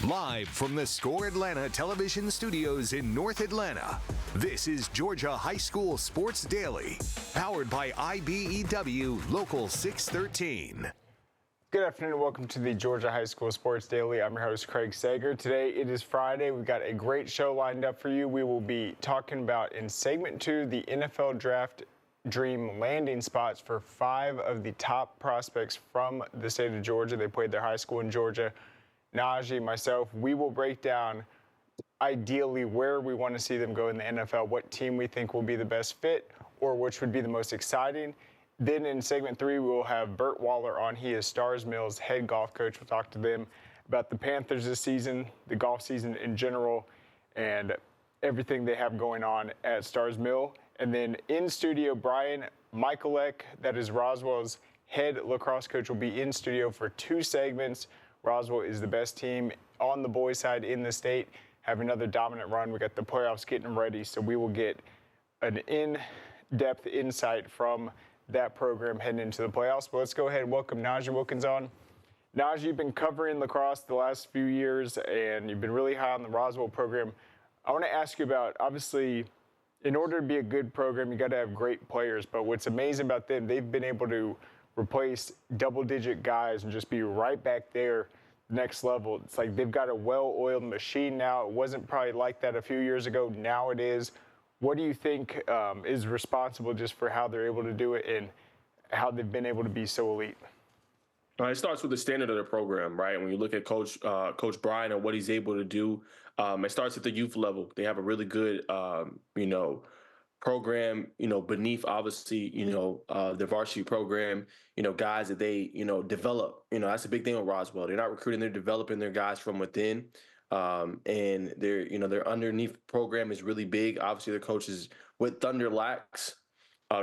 Live from the Score Atlanta television studios in North Atlanta, this is Georgia High School Sports Daily, powered by IBEW Local 613. Good afternoon and welcome to the Georgia High School Sports Daily. I'm your host, Craig Sager. Today it is Friday. We've got a great show lined up for you. We will be talking about in segment 2 the NFL Draft Dream landing spots for 5 of the top prospects from the state of Georgia. They played their high school in Georgia. Najee, myself, we will break down ideally where we want to see them go in the NFL, what team we think will be the best fit, or which would be the most exciting. Then in segment 3, we will have Burt on. He is Stars Mill's head golf coach. We'll talk to them about the Panthers this season, the golf season in general, and everything they have going on at Stars Mill. And then in studio, Brian Michalec, that is Roswell's head lacrosse coach, will be in studio for 2 segments. Roswell is the best team on the boys' side in the state, have another dominant run. We got the playoffs getting ready, so we will get an in-depth insight from that program heading into the playoffs. But let's go ahead and welcome Najee Wilkins on. Najee, you've been covering lacrosse the last few years, and you've been really high on the Roswell program. I want to ask you about, obviously, in order to be a good program, you got to have great players. But what's amazing about them, they've been able to replace double-digit guys and just be right back there next level. It's like they've got a well-oiled machine now. It wasn't probably like that a few years ago. Now it is. What do you think is responsible just for how they're able to do it and how they've been able to be so elite? It starts with the standard of the program, right? When you look at Coach Brian and what he's able to do, it starts at the youth level. They have a really good, program, beneath obviously, the varsity program, guys that they, develop. That's a big thing with Roswell. They're not recruiting, they're developing their guys from within. And their underneath program is really big. Obviously, their coach is with Thunder Lax.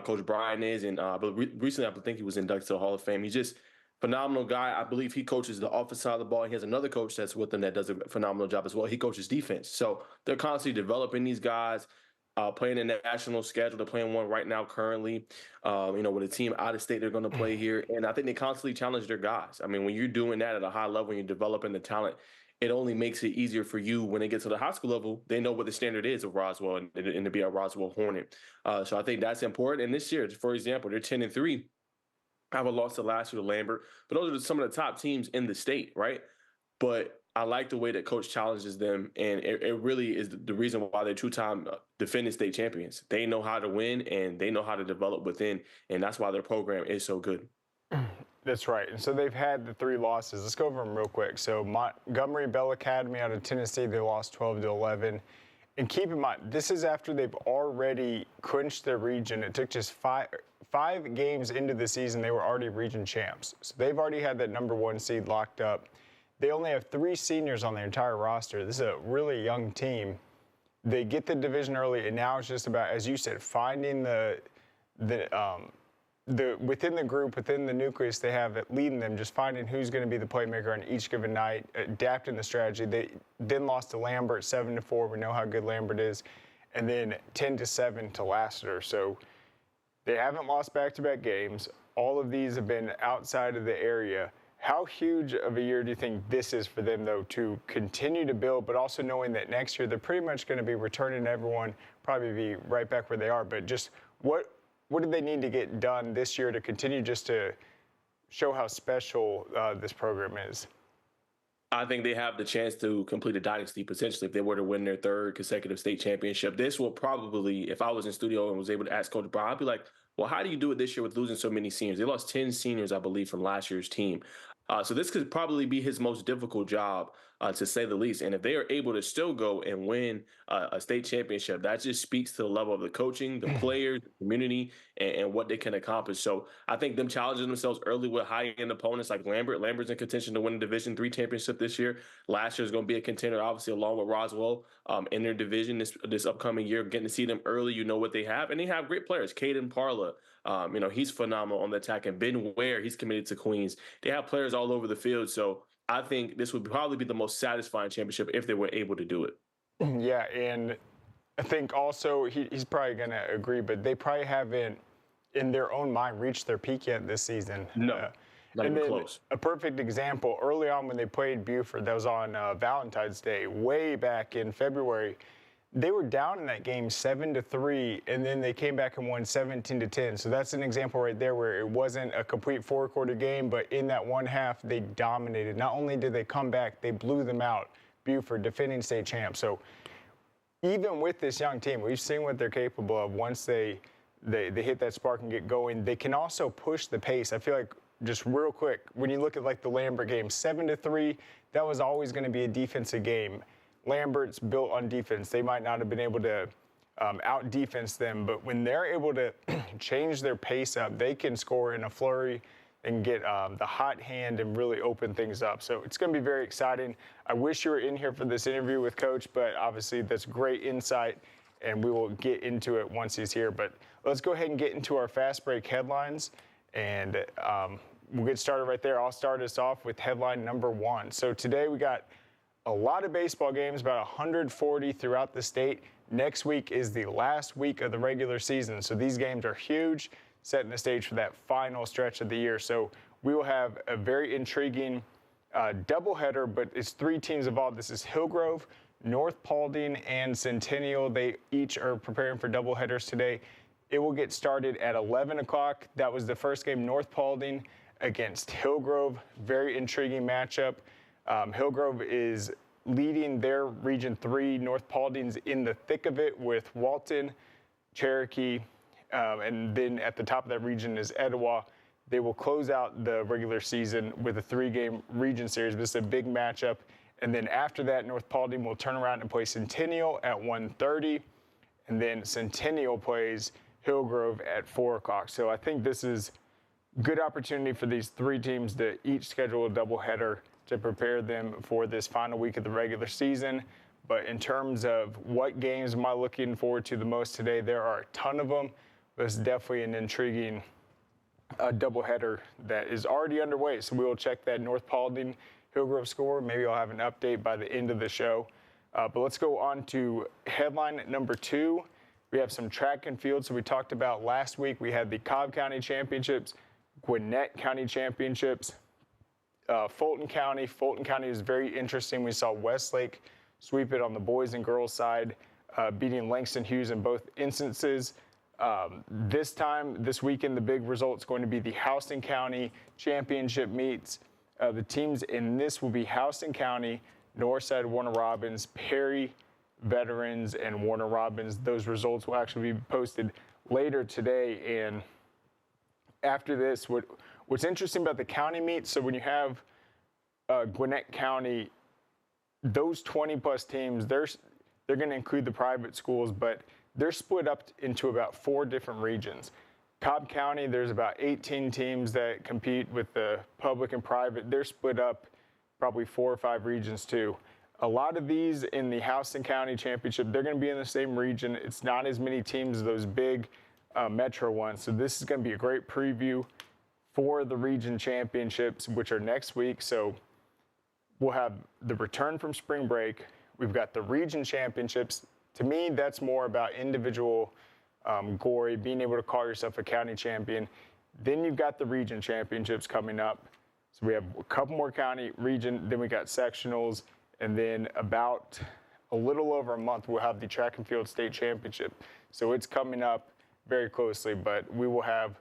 Coach Brian is, and but recently I think he was inducted to the Hall of Fame. He's just phenomenal guy. I believe he coaches the offensive side of the ball. He has another coach that's with him that does a phenomenal job as well. He coaches defense. So they're constantly developing these guys, playing a national schedule. They're playing one right now currently, with a team out of state they're going to play here. And I think they constantly challenge their guys. I mean, when you're doing that at a high level, when you're developing the talent, it only makes it easier for you when they get to the high school level. They know what the standard is of Roswell and to be a Roswell Hornet. So I think that's important. And this year, for example, they're 10-3. I have a loss to last year to Lambert, but those are some of the top teams in the state, right? But I like the way that Coach challenges them, and it really is the reason why they're 2-time defending state champions. They know how to win, and they know how to develop within, and that's why their program is so good. That's right. And so they've had the 3 losses. Let's go over them real quick. So Montgomery Bell Academy out of Tennessee, they lost 12-11. And keep in mind, this is after they've already clinched their region. It took just five games into the season, they were already region champs. So they've already had that number 1 seed locked up. They only have 3 seniors on their entire roster. This is a really young team. They get the division early, and now it's just about, as you said, finding the within the group, within the nucleus they have leading them, just finding who's going to be the playmaker on each given night, adapting the strategy. They then lost to Lambert 7-4. We know how good Lambert is, and then 10-7 to Lassiter. So they haven't lost back-to-back games. All of these have been outside of the area. How huge of a year do you think this is for them, though, to continue to build, but also knowing that next year they're pretty much going to be returning to everyone, probably be right back where they are, but just what do they need to get done this year to continue just to show how special this program is? I think they have the chance to complete a dynasty potentially if they were to win their 3rd consecutive state championship. This will probably, if I was in studio and was able to ask Coach Brown, I'd be like, well, how do you do it this year with losing so many seniors? They lost 10 seniors, I believe, from last year's team. So this could probably be his most difficult job, to say the least. And if they are able to still go and win a state championship, that just speaks to the level of the coaching, the players, the community, and what they can accomplish. So I think them challenging themselves early with high-end opponents like Lambert. Lambert's in contention to win a Division III championship this year. Last year is going to be a contender, obviously, along with Roswell in their division this upcoming year. Getting to see them early, you know what they have. And they have great players. Caden Parla, he's phenomenal on the attack. And Ben Ware, he's committed to Queens. They have players all over the field. So I think this would probably be the most satisfying championship if they were able to do it. Yeah, and I think also he's probably going to agree, but they probably haven't, in their own mind, reached their peak yet this season. No. Not and even then close. a perfect example, early on when they played Buford, that was on Valentine's Day, way back in February. They were down in that game 7-3, and then they came back and won 17-10. So that's an example right there where it wasn't a complete four-quarter game, but in that one half, they dominated. Not only did they come back, they blew them out. Buford, defending state champ. So even with this young team, we've seen what they're capable of once they hit that spark and get going. They can also push the pace. I feel like, just real quick, when you look at like the Lambert game, 7-3, that was always going to be a defensive game. Lambert's built on defense. They might not have been able to out-defense them, but when they're able to change their pace up, they can score in a flurry and get the hot hand and really open things up. So it's going to be very exciting. I wish you were in here for this interview with Coach, but obviously that's great insight, and we will get into it once he's here. But let's go ahead and get into our fast break headlines, and we'll get started right there. I'll start us off with headline number 1. So today we got a lot of baseball games, about 140 throughout the state. Next week is the last week of the regular season, so these games are huge, setting the stage for that final stretch of the year. So we will have a very intriguing doubleheader, but it's 3 teams involved. This is Hillgrove, North Paulding, and Centennial. They each are preparing for doubleheaders today. It will get started at 11 o'clock. That was the first game, North Paulding against Hillgrove. Very intriguing matchup. Hillgrove is leading their Region 3. North Paulding's in the thick of it with Walton, Cherokee, and then at the top of that region is Etowah. They will close out the regular season with a 3-game region series. This is a big matchup. And then after that, North Paulding will turn around and play Centennial at 1:30. And then Centennial plays Hillgrove at 4 o'clock. So I think this is a good opportunity for these 3 teams to each schedule a doubleheader to prepare them for this final week of the regular season. But in terms of what games am I looking forward to the most today, there are a ton of them. But it's definitely an intriguing doubleheader that is already underway. So we will check that North Paulding Hillgrove score. Maybe I'll have an update by the end of the show. But let's go on to headline number 2. We have some track and field. So we talked about last week, we had the Cobb County Championships, Gwinnett County Championships, Fulton County. Fulton County is very interesting. We saw Westlake sweep it on the boys and girls side, beating Langston Hughes in both instances. This weekend, the big result is going to be the Houston County Championship meets. The teams in this will be Houston County, Northside, Warner Robins, Perry, Veterans, and Warner Robins. Those results will actually be posted later today. And after this, what's interesting about the county meets, so when you have Gwinnett County, those 20-plus teams, they're going to include the private schools, but they're split up into about 4 different regions. Cobb County, there's about 18 teams that compete with the public and private. They're split up probably 4 or 5 regions too. A lot of these in the Houston County Championship, they're going to be in the same region. It's not as many teams as those big metro ones. So this is going to be a great preview for the region championships, which are next week. So we'll have the return from spring break. We've got the region championships. To me, that's more about individual glory, being able to call yourself a county champion. Then you've got the region championships coming up. So we have a couple more county region, then we got sectionals, and then about a little over a month, we'll have the track and field state championship. So it's coming up very closely, but we will have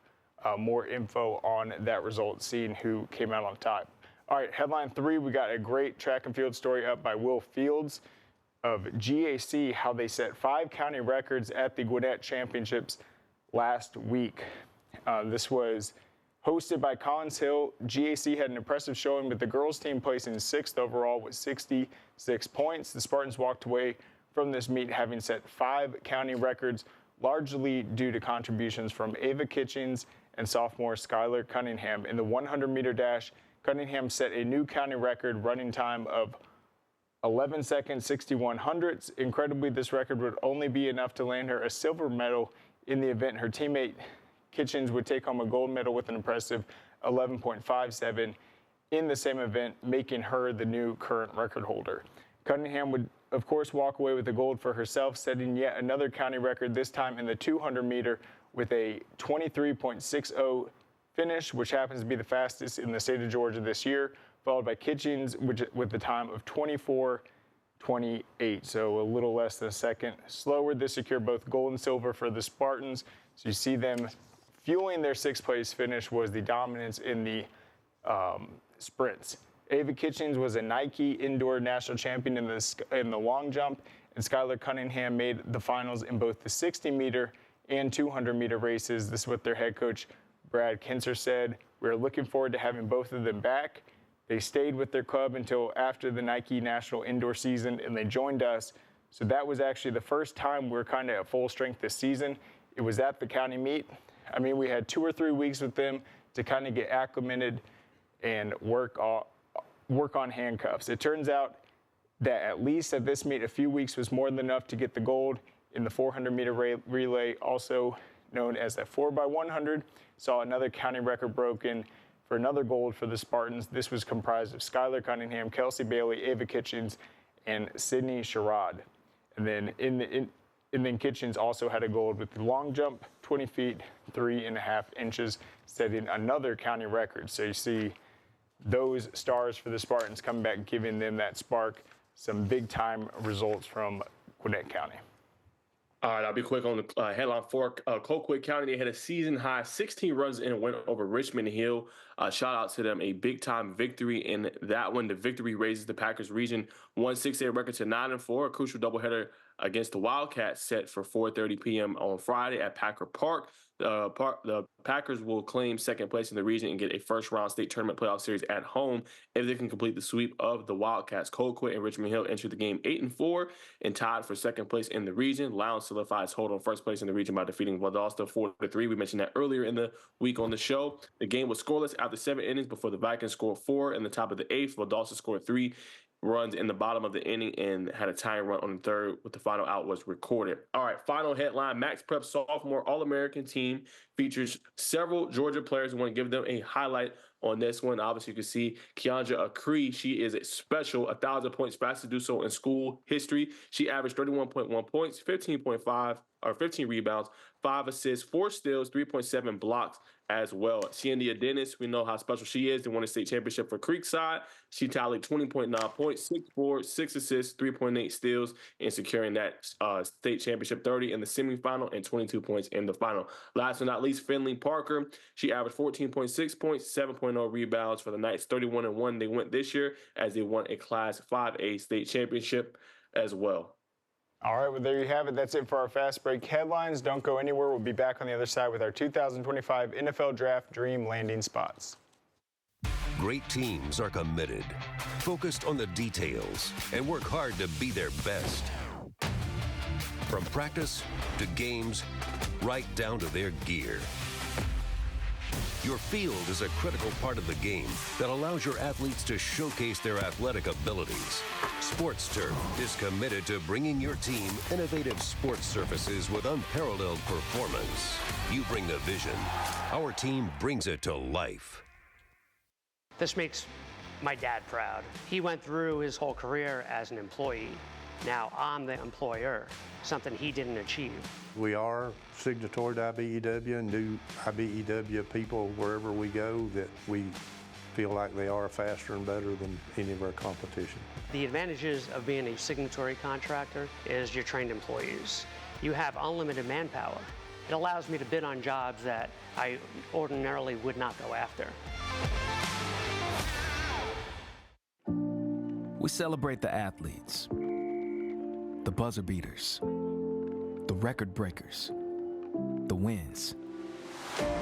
more info on that result, seeing who came out on top. All right, headline 3, we got a great track and field story up by Will Fields of GAC, how they set 5 county records at the Gwinnett Championships last week. This was hosted by Collins Hill. GAC had an impressive showing with the girls team placing 6th overall with 66 points. The Spartans walked away from this meet having set 5 county records, largely due to contributions from Ava Kitchens and sophomore Skylar Cunningham. In the 100-meter dash, Cunningham set a new county record running time of 11 seconds, 61 hundredths. Incredibly, this record would only be enough to land her a silver medal in the event. Her teammate Kitchens would take home a gold medal with an impressive 11.57 in the same event, making her the new current record holder. Cunningham would, of course, walk away with the gold for herself, setting yet another county record, this time in the 200-meter with a 23.60 finish, which happens to be the fastest in the state of Georgia this year, followed by Kitchens, with the time of 24:28, so a little less than a second slower. This secured both gold and silver for the Spartans. So you see them fueling their sixth-place finish was the dominance in the sprints. Ava Kitchens was a Nike indoor national champion in the long jump, and Skylar Cunningham made the finals in both the 60-meter and 200-meter races. This is what their head coach, Brad Kinser, said. We're looking forward to having both of them back. They stayed with their club until after the Nike National Indoor season, and they joined us. So that was actually the first time we're kind of at full strength this season. It was at the county meet. I mean, we had 2 or 3 weeks with them to kind of get acclimated and work on handcuffs. It turns out that at least at this meet, a few weeks was more than enough to get the gold in the 400-meter relay, also known as that 4x100. Saw another county record broken for another gold for the Spartans. This was comprised of Skylar Cunningham, Kelsey Bailey, Ava Kitchens, and Sydney Sherrod. And then Kitchens also had a gold with the long jump, 20 feet, 3.5 inches, setting another county record. So you see those stars for the Spartans coming back, giving them that spark, some big-time results from Gwinnett County. All right, I'll be quick on the headline for Colquitt County. They had a season-high 16 runs in a win over Richmond Hill. Shout out to them, a big-time victory in that one. The victory raises the Packers region 1-6-8 record to 9-4. A crucial doubleheader against the Wildcats set for 4:30 p.m. on Friday at Packer Park. The Packers will claim second place in the region and get a first-round state tournament playoff series at home if they can complete the sweep of the Wildcats. Colquitt and Richmond Hill entered the game 8-4 and tied for second place in the region. Lowndes solidifies hold on first place in the region by defeating Valdosta 4-3. We mentioned that earlier in the week on the show. The game was scoreless after 7 innings before the Vikings scored 4 in the top of the 8th. Valdosta scored 3 runs in the bottom of the inning and had a tying run on the third with the final out was recorded. All right, final headline. Max Prep sophomore All-American team features several Georgia players. I want to give them a highlight on this one. Obviously, you can see Keandra Acree. She is a special 1,000 points fast to do so in school history. She averaged 31.1 points, 15 rebounds, 5 assists, 4 steals, 3.7 blocks as well. Ciandia Dennis, we know how special she is. They won a state championship for Creekside. She tallied 20.9 points, 6 boards, 6 assists, 3.8 steals, and securing that state championship, 30 in the semifinal and 22 points in the final. Last but not least, Finley Parker. She averaged 14.6 points, 7.0 rebounds for the Knights. 31-1 they went this year as they won a Class 5A state championship as well. All right, well, there you have it. That's it for our Fast Break headlines. Don't go anywhere. We'll be back on the other side with our 2025 NFL Draft Dream Landing Spots. Great teams are committed, focused on the details, and work hard to be their best. From practice to games, right down to their gear. Your field is a critical part of the game that allows your athletes to showcase their athletic abilities. Sports Turf is committed to bringing your team innovative sports surfaces with unparalleled performance. You bring the vision. Our team brings it to life. This makes my dad proud. He went through his whole career as an employee. Now I'm the employer, something he didn't achieve. We are signatory to IBEW and do IBEW people wherever we go that we feel like they are faster and better than any of our competition. The advantages of being a signatory contractor is you're trained employees. You have unlimited manpower. It allows me to bid on jobs that I ordinarily would not go after. We celebrate the athletes, the buzzer beaters, the record breakers, the wins.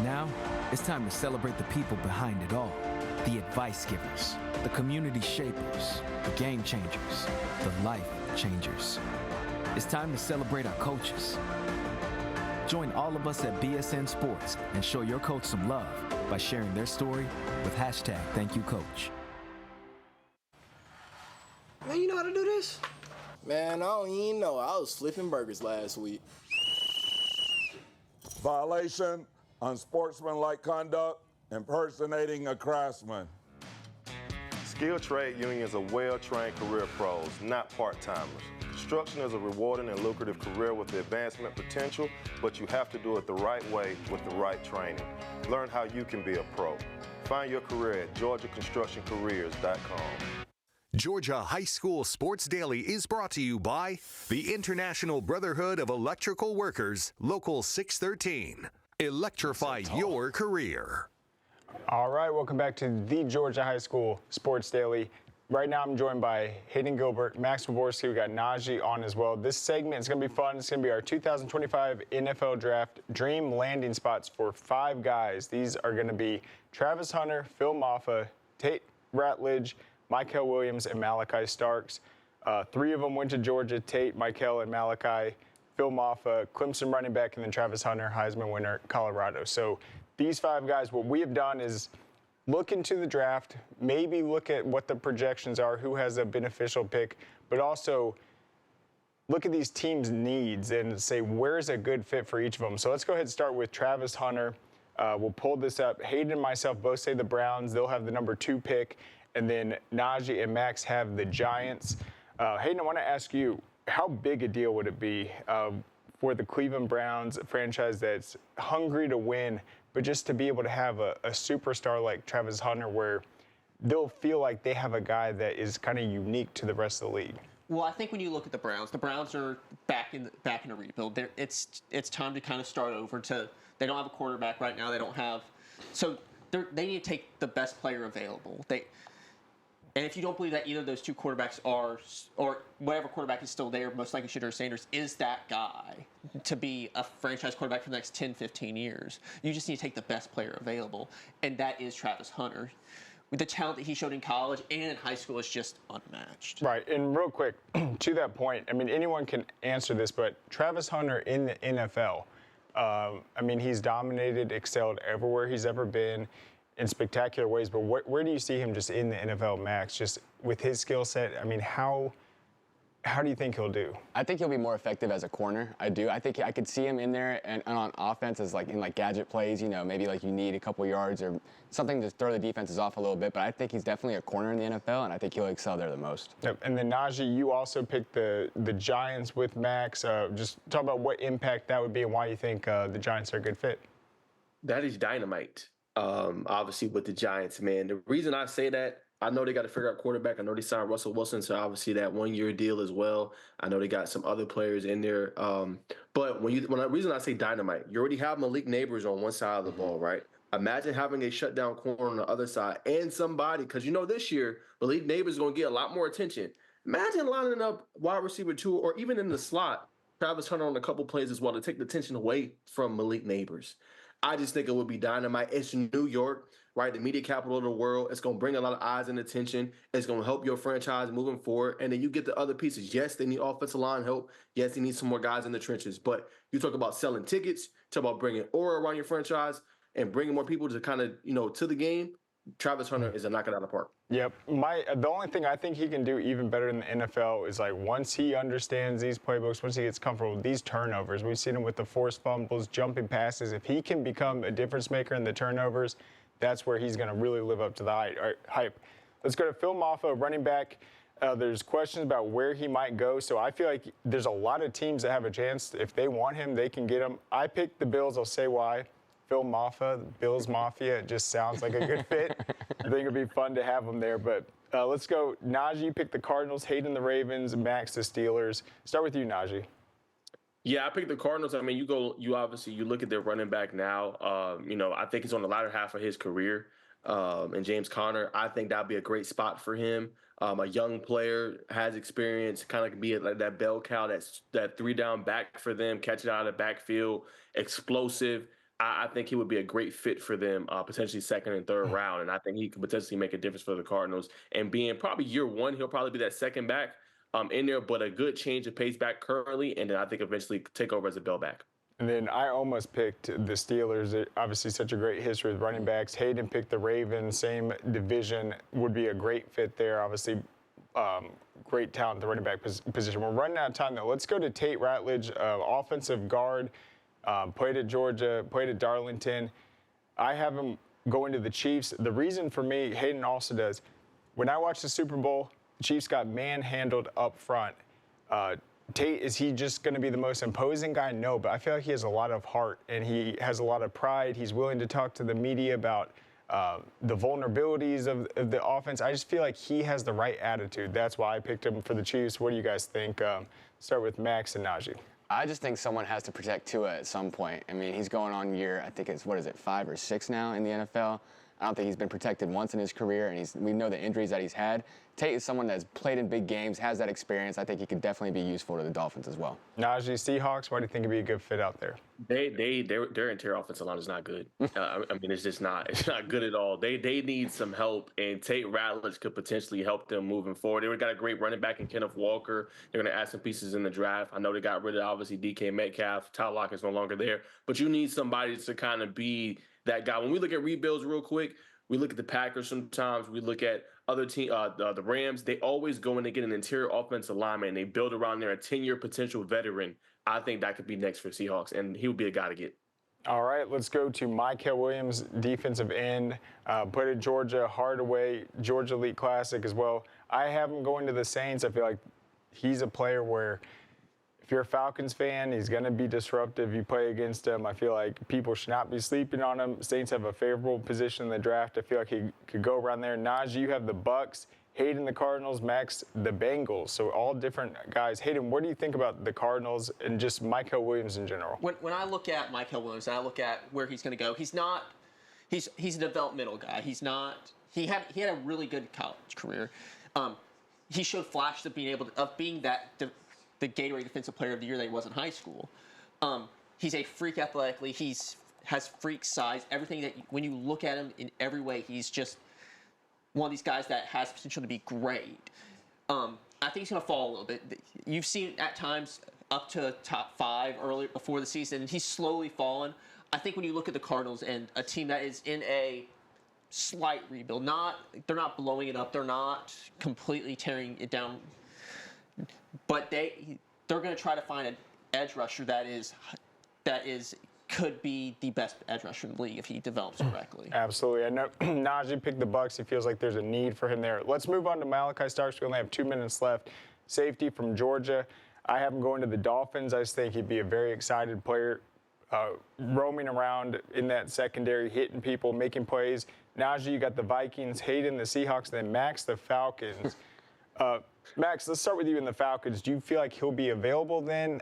Now, it's time to celebrate the people behind it all. The advice givers, the community shapers, the game changers, the life changers. It's time to celebrate our coaches. Join all of us at BSN Sports and show your coach some love by sharing their story with #ThankYouCoach. Man, you know how to do this? Man, I don't even know. I was flipping burgers last week. Violation, unsportsmanlike conduct, impersonating a craftsman. Skilled trade unions are well-trained career pros, not part-timers. Construction is a rewarding and lucrative career with the advancement potential, but you have to do it the right way with the right training. Learn how you can be a pro. Find your career at GeorgiaConstructionCareers.com. Georgia High School Sports Daily is brought to you by the International Brotherhood of Electrical Workers, Local 613. Electrify your career. All right, welcome back to the Georgia High School Sports Daily. Right now I'm joined by Hayden Gilbert, Max Wyborski. We got Najee on as well. This segment is going to be fun. It's going to be our 2025 NFL Draft Dream Landing Spots for 5 guys. These are going to be Travis Hunter, Phil Maffa, Tate Ratledge, Mykel Williams, and Malachi Starks. 3 of them went to Georgia: Tate, Mykel, and Malachi. Phil Maffa, Clemson running back, and then Travis Hunter, Heisman winner, Colorado. So these 5 guys, what we have done is look into the draft, maybe look at what the projections are, who has a beneficial pick, but also look at these teams' needs and say where's a good fit for each of them. So let's go ahead and start with Travis Hunter. We'll pull this up. Hayden and myself both say the Browns. They'll have the number 2 pick. And then Najee and Max have the Giants. Hayden, I want to ask you, how big a deal would it be for the Cleveland Browns, a franchise that's hungry to win, but just to be able to have a superstar like Travis Hunter where they'll feel like they have a guy that is kind of unique to the rest of the league? Well, I think when you look at the Browns are back in a rebuild. It's time to kind of start over. They don't have a quarterback right now. They don't have, so they need to take the best player available. And if you don't believe that either of those 2 quarterbacks are, or whatever quarterback is still there, most likely Shedeur Sanders is that guy to be a franchise quarterback for the next 10, 15 years. You just need to take the best player available, and that is Travis Hunter. With the talent that he showed in college and in high school is just unmatched. Right, and real quick, to that point, I mean, anyone can answer this, but Travis Hunter in the NFL, I mean, he's dominated, excelled everywhere he's ever been in spectacular ways, but where do you see him just in the NFL, Max, just with his skill set? I mean, how do you think he'll do? I think he'll be more effective as a corner. I do. I think I could see him in there and on offense as in gadget plays, maybe you need a couple yards or something to throw the defenses off a little bit, but I think he's definitely a corner in the NFL, and I think he'll excel there the most. Yep. And then Najee, you also picked the Giants with Max. Just talk about what impact that would be and why you think the Giants are a good fit. That is dynamite. Obviously with the Giants, man. The reason I say that, I know they got to figure out quarterback. I know they signed Russell Wilson, so obviously that 1-year deal as well. I know they got some other players in there. But the reason I say dynamite, you already have Malik Neighbors on one side of the ball, right? Imagine having a shutdown corner on the other side and somebody, because this year Malik Neighbors is going to get a lot more attention. Imagine lining up wide receiver 2 or even in the slot, Travis Hunter on a couple plays as well to take the attention away from Malik Neighbors. I just think it would be dynamite. It's New York, right? The media capital of the world. It's going to bring a lot of eyes and attention. It's going to help your franchise moving forward. And then you get the other pieces. Yes, they need offensive line help. Yes, they need some more guys in the trenches. But you talk about selling tickets, talk about bringing aura around your franchise and bringing more people to kind of, to the game. Travis Hunter is a knock it out of the park. Yep. The only thing I think he can do even better in the NFL is once he understands these playbooks, once he gets comfortable with these turnovers, we've seen him with the forced fumbles, jumping passes. If he can become a difference maker in the turnovers, that's where he's going to really live up to the hype. Let's go to Phil Maffa, running back. There's questions about where he might go, so I feel like there's a lot of teams that have a chance. If they want him, they can get him. I picked the Bills. I'll say why. Phil Maffa, Bills Mafia, it just sounds like a good fit. I think it'd be fun to have him there. But let's go. Najee picked the Cardinals, Hayden the Ravens, Max the Steelers. Start with you, Najee. Yeah, I picked the Cardinals. I mean, you look at their running back now. I think he's on the latter half of his career. And James Conner, I think that'd be a great spot for him. A young player, has experience, kind of can be like that bell cow, that 3-down back for them, catching out of the backfield, explosive. I think he would be a great fit for them, potentially second and third round. And I think he could potentially make a difference for the Cardinals. And being probably year 1, he'll probably be that second back in there, but a good change of pace back currently. And then I think eventually take over as a bell back. And then I almost picked the Steelers. Obviously, such a great history with running backs. Hayden picked the Ravens, same division, would be a great fit there. Obviously, great talent at the running back position. We're running out of time, though. Let's go to Tate Ratledge, offensive guard. Played at Georgia, played at Darlington. I have him going to the Chiefs. The reason for me, Hayden also does, when I watched the Super Bowl, the Chiefs got manhandled up front. Tate, is he just going to be the most imposing guy? No, but I feel like he has a lot of heart and he has a lot of pride. He's willing to talk to the media about the vulnerabilities of the offense. I just feel like he has the right attitude. That's why I picked him for the Chiefs. What do you guys think? Start with Max and Najee. I just think someone has to protect Tua at some point. I mean, he's going on year, I think it's, 5 or 6 now in the NFL. I don't think he's been protected once in his career, and we know the injuries that he's had. Tate is someone that's played in big games, has that experience. I think he could definitely be useful to the Dolphins as well. Najee, Seahawks, why do you think he'd be a good fit out there? Their interior offensive line is not good. I mean, it's just not. It's not good at all. They need some help, and Tate Ratledge could potentially help them moving forward. They got a great running back in Kenneth Walker. They're going to add some pieces in the draft. I know they got rid of obviously DK Metcalf. Tyler Lockett's no longer there, but you need somebody to kind of be that guy. When we look at rebuilds real quick, we look at the Packers sometimes. We look at other team, the Rams. They always go in and get an interior offensive lineman, and they build around there a 10-year potential veteran. I think that could be next for Seahawks, and he would be a guy to get. All right, let's go to Michalec Williams, defensive end. Put at Georgia, Hardaway, Georgia Elite Classic as well. I have him going to the Saints. I feel like he's a player where if you're a Falcons fan, he's going to be disruptive. You play against him. I feel like people should not be sleeping on him. Saints have a favorable position in the draft. I feel like he could go around there. Najee, you have the Bucks. Hayden, the Cardinals. Max, the Bengals. So all different guys. Hayden, what do you think about the Cardinals and just Michalec Williams in general? When I look at Michalec Williams and I look at where he's going to go, he's a developmental guy. He had a really good college career. He showed flashes of being the Gatorade Defensive Player of the Year that he was in high school. He's a freak athletically. Has freak size. Everything that when you look at him in every way, he's just one of these guys that has potential to be great. I think he's going to fall a little bit. You've seen at times up to top 5 early before the season, and he's slowly fallen. I think when you look at the Cardinals and a team that is in a slight rebuild, they're not blowing it up, they're not completely tearing it down, but they're going to try to find an edge rusher that could be the best edge rusher in the league if he develops correctly. Absolutely. I know Najee picked the Bucks. He feels like there's a need for him there. Let's move on to Michalec Starks. We only have 2 minutes left. Safety from Georgia. I have him going to the Dolphins. I just think he'd be a very excited player, roaming around in that secondary, hitting people, making plays. Najee, you got the Vikings. Hayden, the Seahawks. Then Max, the Falcons. Max, let's start with you in the Falcons. Do you feel like he'll be available then?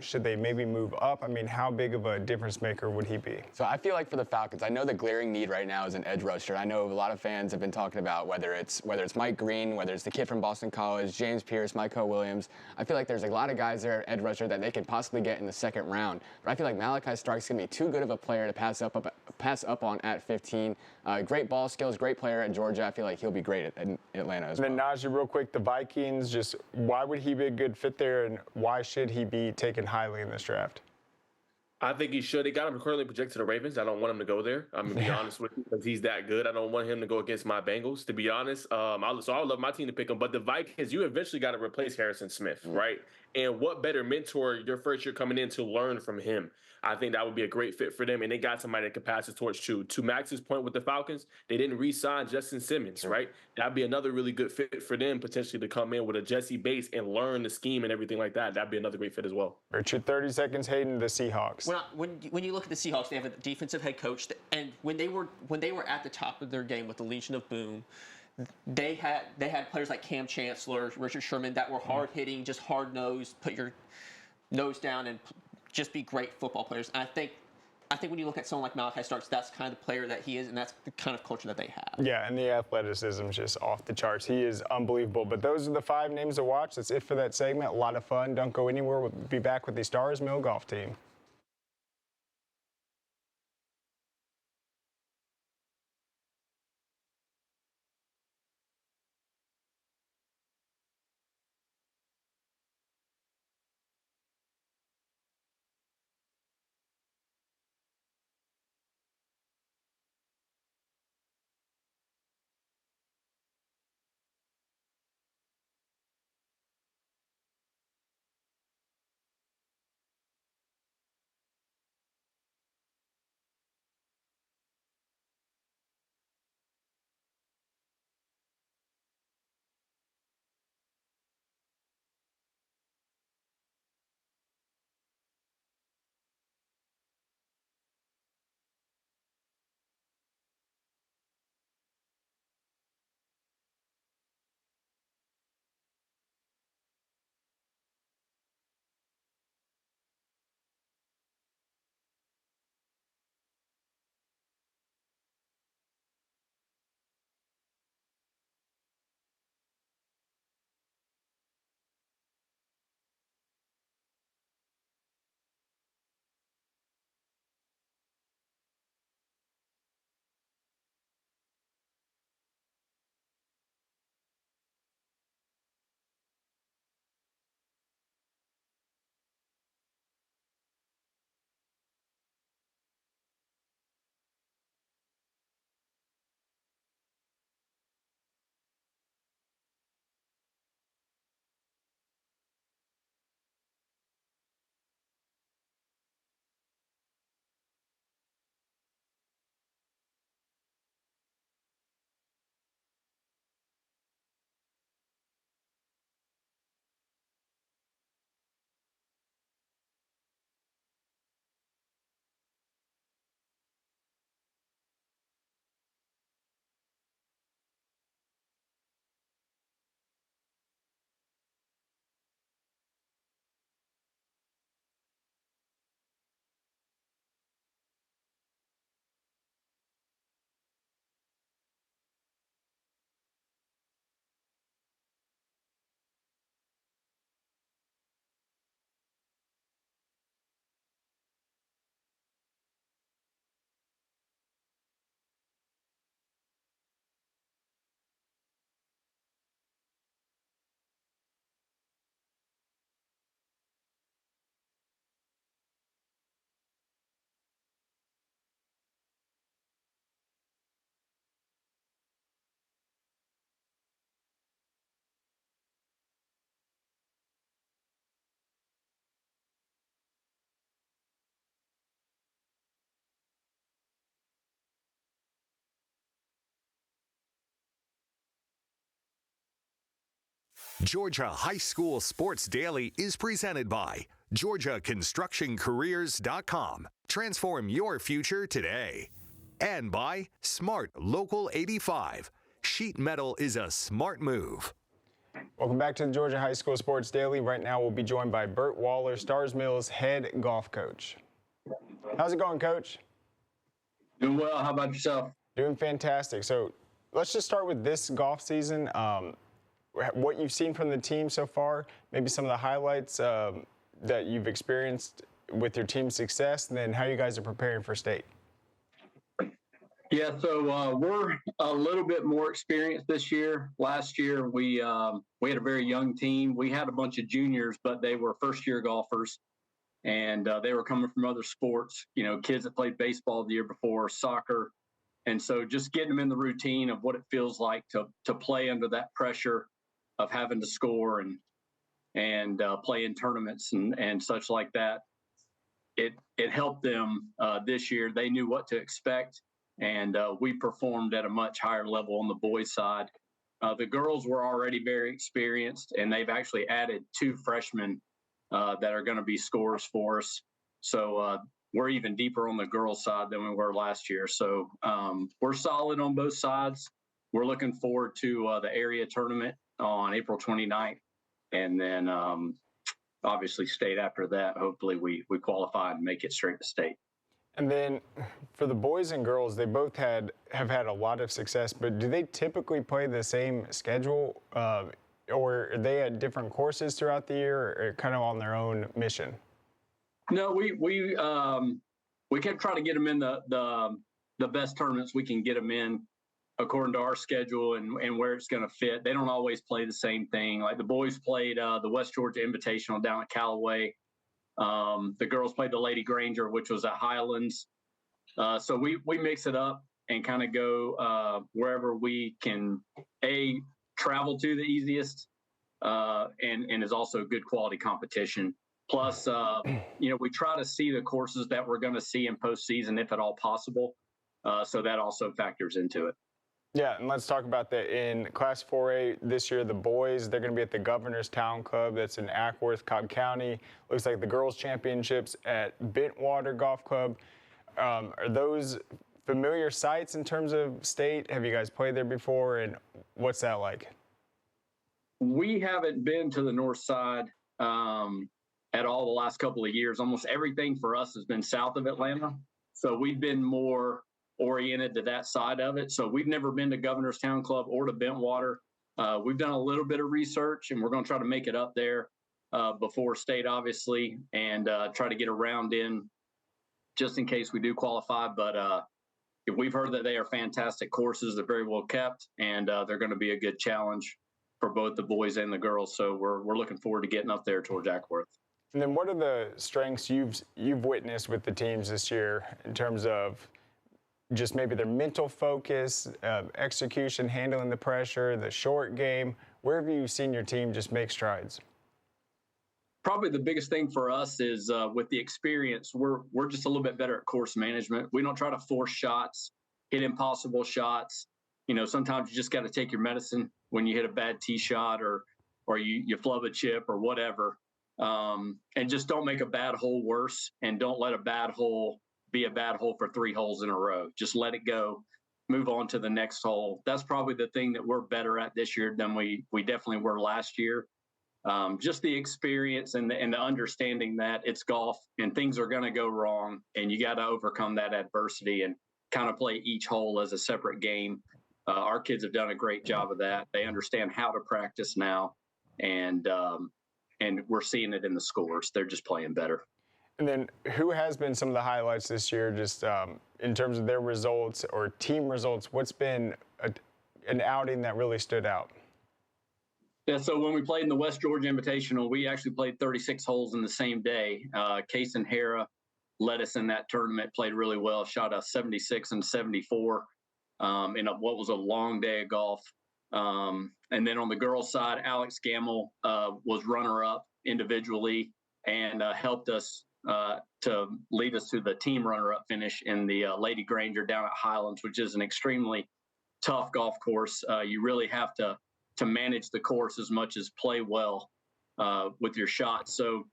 Should they maybe move up? I mean, how big of a difference maker would he be? So I feel like for the Falcons, I know the glaring need right now is an edge rusher. I know a lot of fans have been talking about whether it's Mike Green, whether it's the kid from Boston College, James Pierce, Michalec Williams. I feel like there's a lot of guys there at edge rusher that they could possibly get in the second round. But I feel like Michalec Starks is going to be too good of a player to pass up on at 15. Great ball skills, great player at Georgia. I feel like he'll be great at Atlanta as well. And then Najee, real quick, the Vikings, just why would he be a good fit there, and why should he be taken highly in this draft? I think he should. They got him currently projected to the Ravens. I don't want him to go there. I'm going to be honest with you, because he's that good. I don't want him to go against my Bengals, to be honest. I would love my team to pick him. But the Vikings, you eventually got to replace Harrison Smith, right? And what better mentor your first year coming in to learn from him? I think that would be a great fit for them. And they got somebody that could pass the torch too. To Max's point with the Falcons, they didn't re-sign Justin Simmons, right? That'd be another really good fit for them potentially to come in with a Jesse Bates and learn the scheme and everything like that. That'd be another great fit as well. Richard, 30 seconds, Hayden, the Seahawks. When you look at the Seahawks, they have a defensive head coach, and when they were at the top of their game with the Legion of Boom, they had players like Cam Chancellor, Richard Sherman that were hard-hitting, just hard-nosed, put your nose down and just be great football players. And I think when you look at someone like Michalec Starks, that's kind of the player that he is, and that's the kind of culture that they have. Yeah, and the athleticism is just off the charts. He is unbelievable. But those are the 5 names to watch. That's it for that segment. A lot of fun. Don't go anywhere. We'll be back with the Stars Mill Golf Team. Georgia High School Sports Daily is presented by GeorgiaConstructionCareers.com. Transform your future today. And by Smart Local 85. Sheet metal is a smart move. Welcome back to the Georgia High School Sports Daily. Right now we'll be joined by Burt Waller, Stars Mills head golf coach. How's it going, Coach? Doing well. How about yourself? Doing fantastic. So let's just start with this golf season. What you've seen from the team so far, maybe some of the highlights that you've experienced with your team's success, and then how you guys are preparing for state. Yeah, so we're a little bit more experienced this year. Last year, we had a very young team. We had a bunch of juniors, but they were first-year golfers, and they were coming from other sports, you know, kids that played baseball the year before, soccer. And so just getting them in the routine of what it feels like to play under that pressure of having to score and play in tournaments and such like that, it helped them this year. They knew what to expect. And we performed at a much higher level on the boys' side. The girls were already very experienced, and they've actually added 2 freshmen that are going to be scorers for us. So we're even deeper on the girls' side than we were last year. So we're solid on both sides. We're looking forward to the area tournament on April 29th, and then obviously state after that. Hopefully we qualify and make it straight to state. And then for the boys and girls, they both have had a lot of success, but do they typically play the same schedule or are they at different courses throughout the year or kind of on their own mission? No, we kept trying to get them in the best tournaments we can get them in according to our schedule and where it's going to fit. They don't always play the same thing. Like the boys played the West Georgia Invitational down at Callaway. The girls played the Lady Granger, which was at Highlands. So we mix it up and kind of go wherever we can, travel to the easiest, and is also good quality competition. Plus, we try to see the courses that we're going to see in postseason, if at all possible. So that also factors into it. Yeah, and let's talk about that. In Class 4A this year, the boys, they're going to be at the Governor's Town Club. That's in Ackworth, Cobb County. Looks like the girls' championships at Bentwater Golf Club. Are those familiar sites in terms of state? Have you guys played there before, and what's that like? We haven't been to the north side at all the last couple of years. Almost everything for us has been south of Atlanta. So we've been more oriented to that side of it. So we've never been to Governor's Town Club or to Bentwater. We've done a little bit of research, and we're going to try to make it up there before state, obviously, and try to get a round in just in case we do qualify. But we've heard that they are fantastic courses. They're very well kept, and they're going to be a good challenge for both the boys and the girls. So we're looking forward to getting up there towards Ackworth. And then what are the strengths you've witnessed with the teams this year in terms of just maybe their mental focus, execution, handling the pressure, the short game? Where have you seen your team just make strides? Probably the biggest thing for us is with the experience, we're just a little bit better at course management. We don't try to force shots, hit impossible shots. You know, sometimes you just got to take your medicine when you hit a bad tee shot or you flub a chip or whatever. And just don't make a bad hole worse, and don't let a bad hole be a bad hole for 3 holes in a row. Just let it go, move on to the next hole. That's probably the thing that we're better at this year than we definitely were last year. Just the experience and the understanding that it's golf and things are going to go wrong, and you got to overcome that adversity and kind of play each hole as a separate game. Our kids have done a great job of that. They understand how to practice now, and we're seeing it in the scores. They're just playing better. And then who has been some of the highlights this year, just in terms of their results or team results? What's been an outing that really stood out? Yeah, so when we played in the West Georgia Invitational, we actually played 36 holes in the same day. Case and Hara led us in that tournament, played really well, shot a 76 and 74 in what was a long day of golf. And then on the girls' side, Alex Gamble was runner-up individually and helped us to lead us to the team runner-up finish in the Lady Granger down at Highlands, which is an extremely tough golf course. You really have to manage the course as much as play well with your shots. So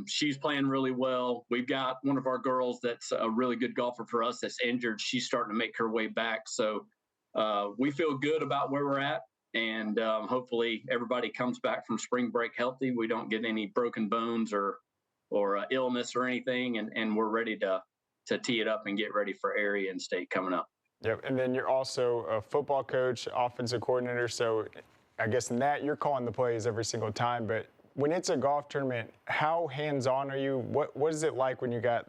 she's playing really well. We've got one of our girls that's a really good golfer for us that's injured. She's starting to make her way back. So we feel good about where we're at. And hopefully everybody comes back from spring break healthy. We don't get any broken bones or illness or anything. And we're ready to tee it up and get ready for area and state coming up. Yep, and then you're also a football coach, offensive coordinator. So I guess in that, you're calling the plays every single time. But when it's a golf tournament, how hands-on are you? What is it like when you got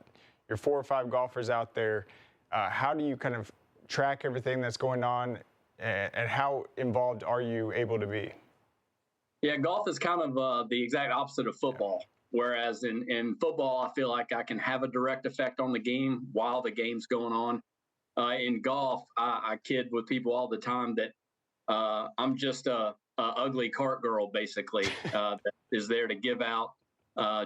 your 4 or 5 golfers out there? How do you kind of track everything that's going on, and how involved are you able to be? Yeah, golf is kind of the exact opposite of football. Whereas in football, I feel like I can have a direct effect on the game while the game's going on. In golf, I kid with people all the time that I'm just a ugly cart girl, basically, that is there to give out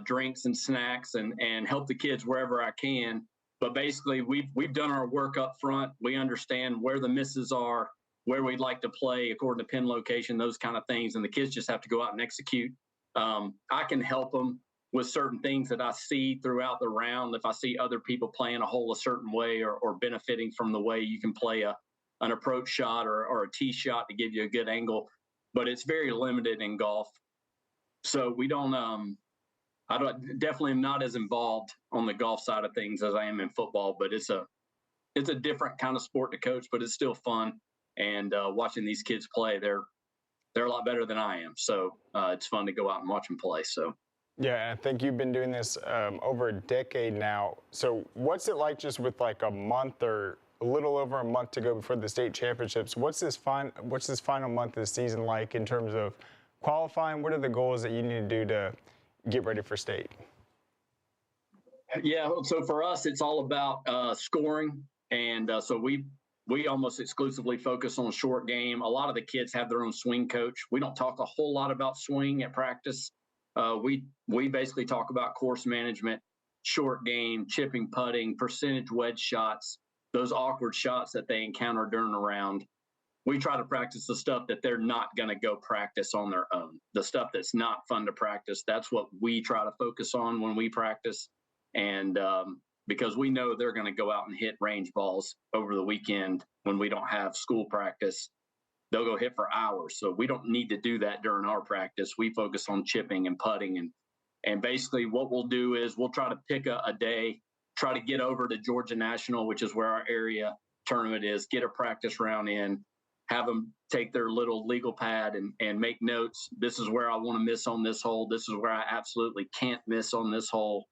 drinks and snacks and help the kids wherever I can. But basically, we've done our work up front. We understand where the misses are, where we'd like to play according to pin location, those kind of things. And the kids just have to go out and execute. I can help them with certain things that I see throughout the round. If I see other people playing a hole a certain way or benefiting from the way you can play an approach shot or a tee shot to give you a good angle, but it's very limited in golf. So we don't, definitely am not as involved on the golf side of things as I am in football, but it's a different kind of sport to coach, but it's still fun. And watching these kids play, they're a lot better than I am. So it's fun to go out and watch them play. So. Yeah, I think you've been doing this over a decade now. So what's it like just with like a month or a little over a month to go before the state championships? What's this final month of the season like in terms of qualifying? What are the goals that you need to do to get ready for state? Yeah, so for us, it's all about scoring. And so we almost exclusively focus on short game. A lot of the kids have their own swing coach. We don't talk a whole lot about swing at practice. We basically talk about course management, short game, chipping, putting, percentage wedge shots, those awkward shots that they encounter during a round. We try to practice the stuff that they're not going to go practice on their own. The stuff that's not fun to practice, that's what we try to focus on when we practice. And because we know they're going to go out and hit range balls over the weekend when we don't have school practice. They'll go hit for hours. So we don't need to do that during our practice. We focus on chipping and putting. And basically what we'll do is we'll try to pick a day, try to get over to Georgia National, which is where our area tournament is, get a practice round in, have them take their little legal pad and make notes. This is where I want to miss on this hole. This is where I absolutely can't miss on this hole.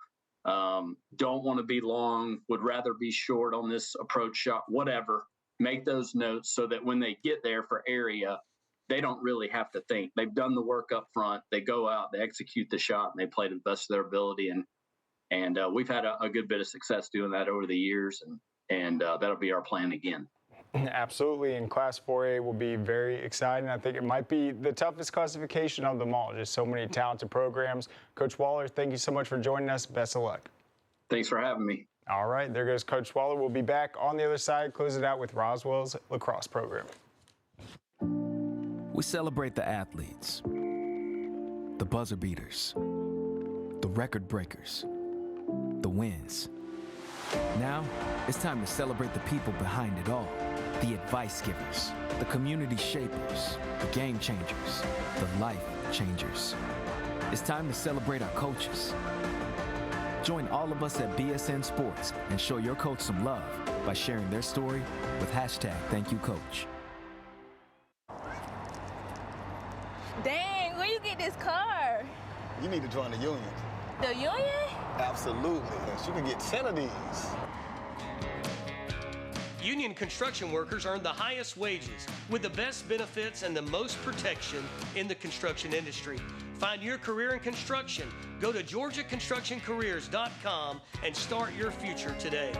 Don't want to be long, would rather be short on this approach shot, whatever. Make those notes so that when they get there for area, they don't really have to think. They've done the work up front. They go out, they execute the shot, and they play to the best of their ability. And we've had a good bit of success doing that over the years, and that'll be our plan again. Absolutely, and Class 4A will be very exciting. I think it might be the toughest classification of them all. Just so many talented programs. Coach Waller, thank you so much for joining us. Best of luck. Thanks for having me. All right, there goes Coach Waller. We'll be back on the other side, close it out with Roswell's lacrosse program. We celebrate the athletes, the buzzer beaters, the record breakers, the wins. Now, it's time to celebrate the people behind it all. The advice givers, the community shapers, the game changers, the life changers. It's time to celebrate our coaches. Join all of us at BSN Sports and show your coach some love by sharing their story with #ThankYouCoach. Dang, where you get this car? You need to join the union. The union? Absolutely. You can get 10 of these. Union construction workers earn the highest wages with the best benefits and the most protection in the construction industry. Find your career in construction. Go to GeorgiaConstructionCareers.com and start your future today.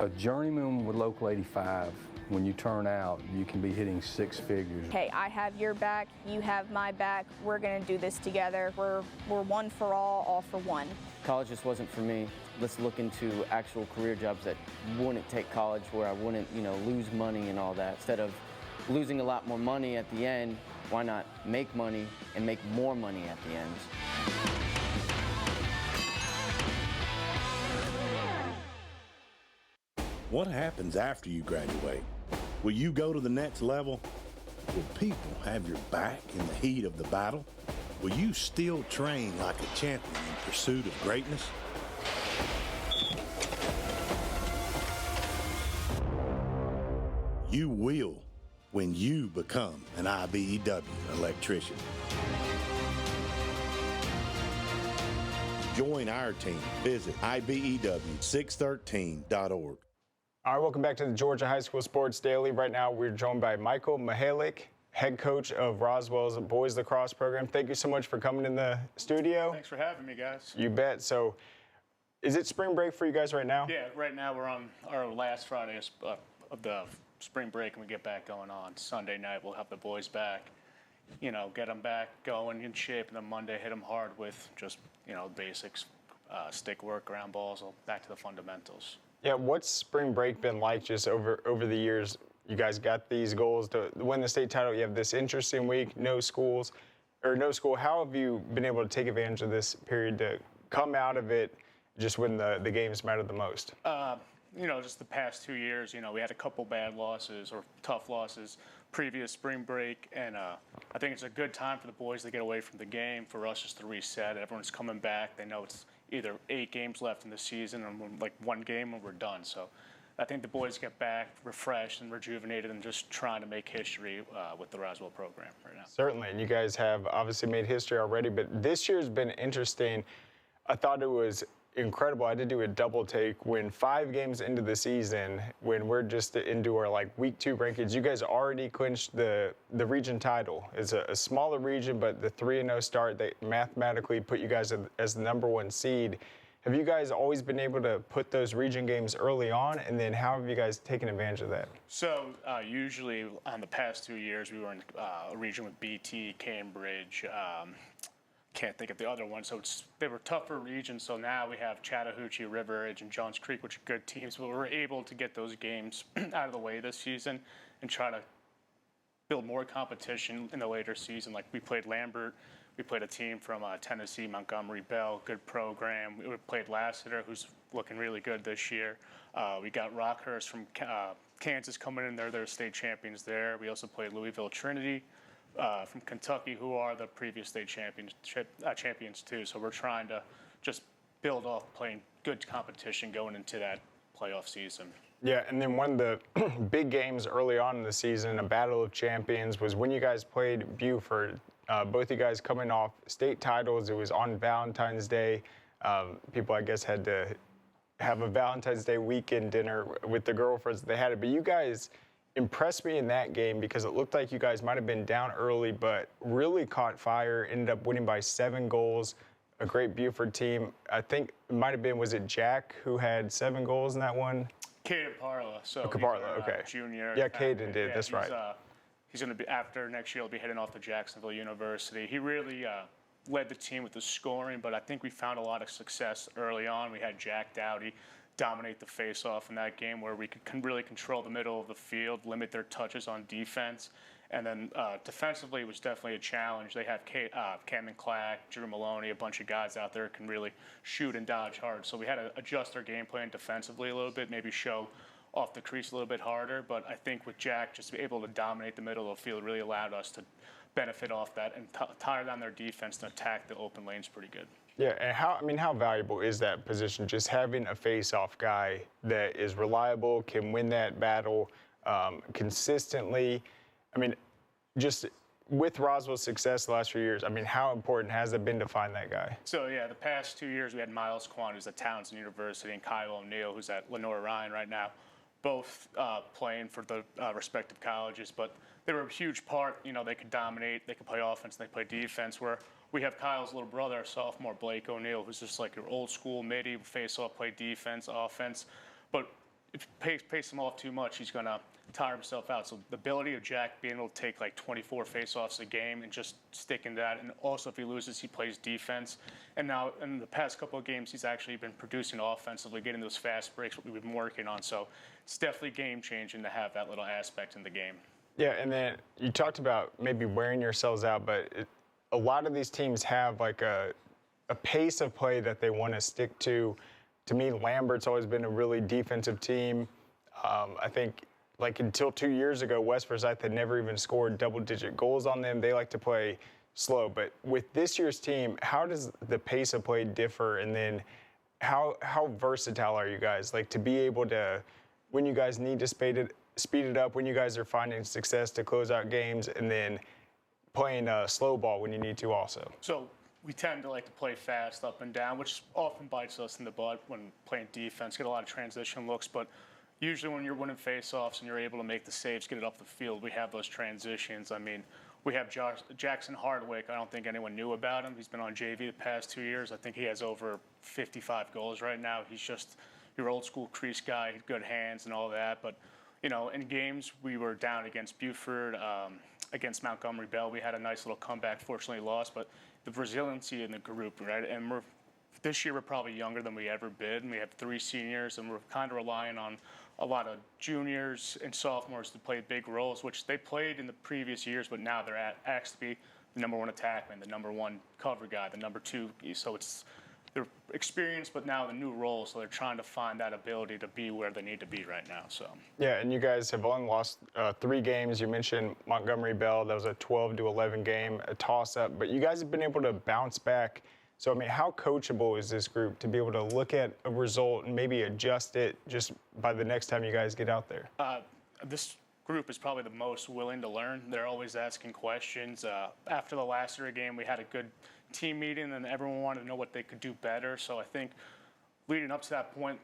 A journeyman with Local 85 when you turn out, you can be hitting six figures. Hey, I have your back, you have my back. We're gonna do this together. We're one for all for one. College just wasn't for me. Let's look into actual career jobs that wouldn't take college, where I wouldn't, lose money and all that. Instead of losing a lot more money at the end, why not make money and make more money at the end? What happens after you graduate? Will you go to the next level? Will people have your back in the heat of the battle? Will you still train like a champion in pursuit of greatness? You will when you become an IBEW electrician. Join our team. Visit IBEW613.org. All right, welcome back to the Georgia High School Sports Daily. Right now, we're joined by Michalec, head coach of Roswell's boys lacrosse program. Thank you so much for coming in the studio. Thanks for having me, guys. You bet. So, is it spring break for you guys right now? Yeah, right now we're on our last Friday of the spring break, and we get back going on Sunday night. We'll have the boys back, get them back going in shape, and then Monday hit them hard with just, basics, stick work, ground balls, back to the fundamentals. Yeah, what's spring break been like just over the years? You guys got these goals to win the state title. You have this interesting week, no school. How have you been able to take advantage of this period to come out of it just when the games matter the most? Just the past 2 years, we had a couple bad losses or tough losses previous spring break, and I think it's a good time for the boys to get away from the game, for us just to reset. Everyone's coming back. They know it's either 8 games left in the season and one game and we're done. So I think the boys get back refreshed and rejuvenated and just trying to make history with the Roswell program right now. Certainly, and you guys have obviously made history already, but this year's been interesting. I thought it was incredible. I had to do a double take when 5 games into the season, when we're just into our week 2 rankings, you guys already clinched the region title. It's a smaller region, but the 3-0 start, they mathematically put you guys as the #1 seed. Have you guys always been able to put those region games early on, and then how have you guys taken advantage of that? So usually on the past 2 years, we were in a region with BT, Cambridge, can't think of the other one. So they were tougher regions. So now we have Chattahoochee, River Ridge, and Johns Creek, which are good teams. But we're able to get those games out of the way this season and try to build more competition in the later season. Like we played Lambert. We played a team from Tennessee, Montgomery Bell, good program. We played Lassiter, who's looking really good this year. We got Rockhurst from Kansas coming in there. They're state champions there. We also played Louisville Trinity from Kentucky, who are the previous state champions too. So we're trying to just build off playing good competition going into that playoff season. Yeah, and then one of the big games early on in the season, a battle of champions, was when you guys played Buford. Both you guys coming off state titles. It was on Valentine's Day. People, I guess, had to have a Valentine's Day weekend dinner with the girlfriends they had it. But you guys impressed me in that game because it looked like you guys might have been down early, but really caught fire, ended up winning by 7 goals. A great Buford team. I think it might have been, was it Jack who had 7 goals in that one? Caden Parla. So Parla, okay. Junior. Yeah, Caden did. That's right. He's going to be, after next year, he'll be heading off to Jacksonville University. He really led the team with the scoring, but I think we found a lot of success early on. We had Jack Dowdy dominate the face-off in that game where we could really control the middle of the field, limit their touches on defense. And then defensively, it was definitely a challenge. They have Camden Clack, Drew Maloney, a bunch of guys out there who can really shoot and dodge hard. So we had to adjust our game plan defensively a little bit, maybe show off the crease a little bit harder. But I think with Jack just be able to dominate the middle of the field really allowed us to benefit off that and tire down their defense and attack the open lanes pretty good. Yeah, and how valuable is that position? Just having a face-off guy that is reliable, can win that battle consistently. I mean, just with Roswell's success the last few years, I mean, how important has it been to find that guy? So, yeah, the past 2 years we had Miles Kwan, who's at Townsend University, and Kyle O'Neill, who's at Lenore Ryan right now, both playing for the respective colleges. But they were a huge part. You know, they could dominate, they could play offense, and they play defense, where we have Kyle's little brother, sophomore Blake O'Neill, who's just like your old school midi, face-off, play defense, offense. But if you pace him off too much, he's going to tire himself out. So the ability of Jack being able to take like 24 face-offs a game and just sticking to that, and also if he loses, he plays defense. And now in the past couple of games, he's actually been producing offensively, getting those fast breaks, what we've been working on. So it's definitely game-changing to have that little aspect in the game. Yeah, and then you talked about maybe wearing yourselves out, but a lot of these teams have like a pace of play that they want to stick to. To me, Lambert's always been a really defensive team. I think like until 2 years ago, West Forsyth had never even scored double-digit goals on them. They like to play slow. But with this year's team, how does the pace of play differ? And then how versatile are you guys? Like to be able to, when you guys need to speed it up, when you guys are finding success to close out games, and then playing slow ball when you need to also. So we tend to like to play fast up and down, which often bites us in the butt when playing defense, get a lot of transition looks. But usually when you're winning face-offs and you're able to make the saves, get it up the field, we have those transitions. I mean, we have Jackson Hardwick. I don't think anyone knew about him. He's been on JV the past 2 years. I think he has over 55 goals right now. He's just your old school crease guy, good hands and all that. But, you know, in games we were down against Buford, against Montgomery Bell. We had a nice little comeback, fortunately lost. But the resiliency in the group, right? And this year we're probably younger than we ever been. And we have 3 seniors, and we're kind of relying on a lot of juniors and sophomores to play big roles, which they played in the previous years, but now they're asked to be the number 1 attackman, the number 1 cover guy, the number 2. So they're experienced, but now the new role, so they're trying to find that ability to be where they need to be right now. So yeah, and you guys have only lost 3 games. You mentioned Montgomery Bell. That was a 12-11 game, a toss-up. But you guys have been able to bounce back. So, I mean, how coachable is this group to be able to look at a result and maybe adjust it just by the next time you guys get out there? This group is probably the most willing to learn. They're always asking questions. After the last year game, we had a good team meeting, and everyone wanted to know what they could do better. So I think leading up to that point,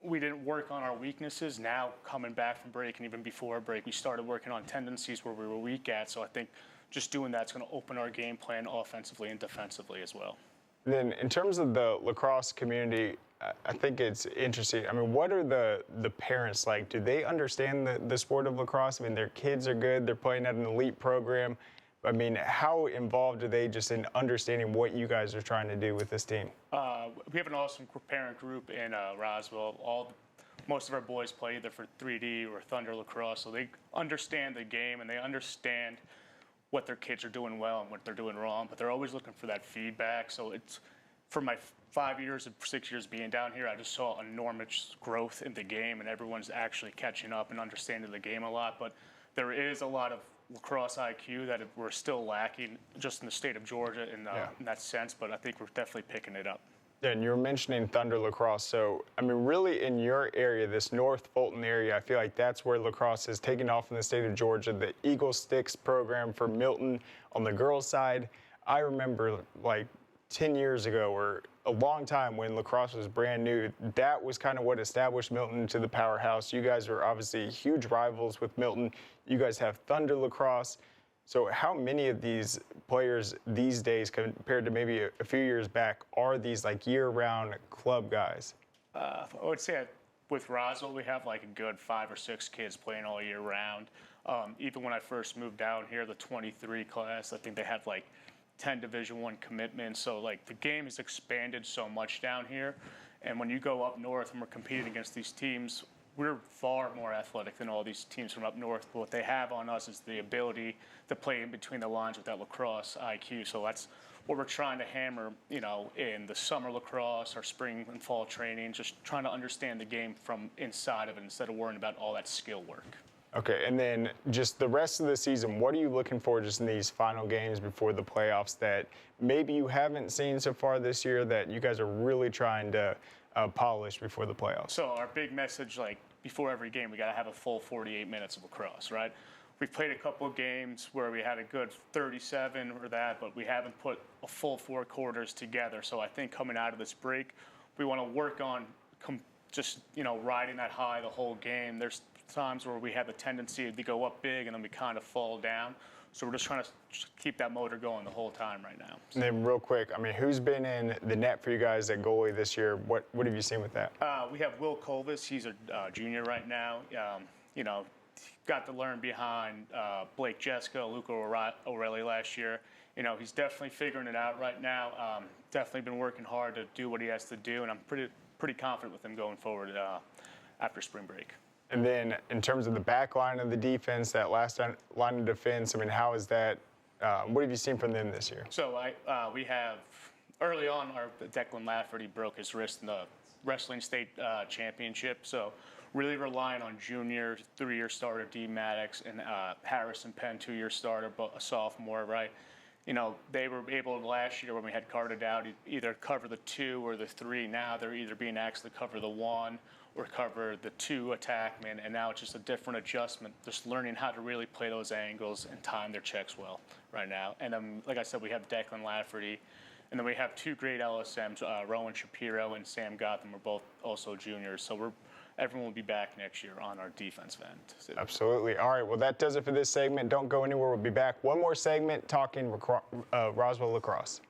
we didn't work on our weaknesses. Now, coming back from break and even before break, we started working on tendencies where we were weak at. So I think just doing that's going to open our game plan offensively and defensively as well. And then in terms of the lacrosse community, I think it's interesting. I mean, what are the parents like? Do they understand the sport of lacrosse? I mean, their kids are good. They're playing at an elite program. I mean, how involved are they just in understanding what you guys are trying to do with this team? We have an awesome parent group in Roswell. Most of our boys play either for 3D or Thunder Lacrosse, so they understand the game and they understand what their kids are doing well and what they're doing wrong, but they're always looking for that feedback. So it's, for my 5 years and 6 years being down here, I just saw enormous growth in the game, and everyone's actually catching up and understanding the game a lot. But there is a lot of lacrosse IQ that we're still lacking just in the state of Georgia in that sense, but I think we're definitely picking it up. Yeah, and you were mentioning Thunder Lacrosse. So, I mean, really in your area, this North Fulton area, I feel like that's where lacrosse is taking off in the state of Georgia. The Eagle Sticks program for Milton on the girls' side. I remember like 10 years ago or a long time when lacrosse was brand new, that was kind of what established Milton to the powerhouse. You guys were obviously huge rivals with Milton. You guys have Thunder Lacrosse. So how many of these players these days compared to maybe a few years back are these like year-round club guys? I would say with Roswell, we have like a good 5 or 6 kids playing all year round. Even when I first moved down here, the 23 class, I think they had like 10 Division I commitments. So like the game has expanded so much down here. And when you go up north and we're competing against these teams, we're far more athletic than all these teams from up north. But what they have on us is the ability to play in between the lines with that lacrosse IQ. So that's what we're trying to hammer, you know, in the summer lacrosse, our spring and fall training, just trying to understand the game from inside of it instead of worrying about all that skill work. Okay, and then just the rest of the season, what are you looking for just in these final games before the playoffs that maybe you haven't seen so far this year that you guys are really trying to polish before the playoffs? So our big message, like before every game, we got to have a full 48 minutes of lacrosse, right? We've played a couple of games where we had a good 37 or that, but we haven't put a full 4 quarters together. So I think coming out of this break, we want to work on just, you know, riding that high the whole game. There's times where we have a tendency to go up big and then we kind of fall down. So we're just trying to keep that motor going the whole time right now. And then real quick, I mean, who's been in the net for you guys at goalie this year? What have you seen with that? We have Will Colvis. He's a junior right now. You know, got to learn behind Blake Jessica, Luca O'Reilly last year. You know, he's definitely figuring it out right now. Definitely been working hard to do what he has to do, and I'm pretty confident with him going forward after spring break. And then in terms of the back line of the defense, that last line of defense, I mean, how is that? What have you seen from them this year? So we have, early on, Declan Lafferty broke his wrist in the wrestling state championship. So really relying on junior, 3-year starter D. Maddox and Harrison Penn, 2-year starter, but a sophomore, right? You know, they were able last year when we had Carter out either cover the 2 or the 3. Now they're either being asked to cover the 1 or cover the 2 attackman, and now it's just a different adjustment, just learning how to really play those angles and time their checks well right now. And like I said, we have Declan Lafferty, and then we have 2 great LSMs, Rowan Shapiro and Sam Gotham, are both also juniors. So everyone will be back next year on our defensive end. Absolutely. All right, well, that does it for this segment. Don't go anywhere. We'll be back. One more segment talking Roswell lacrosse.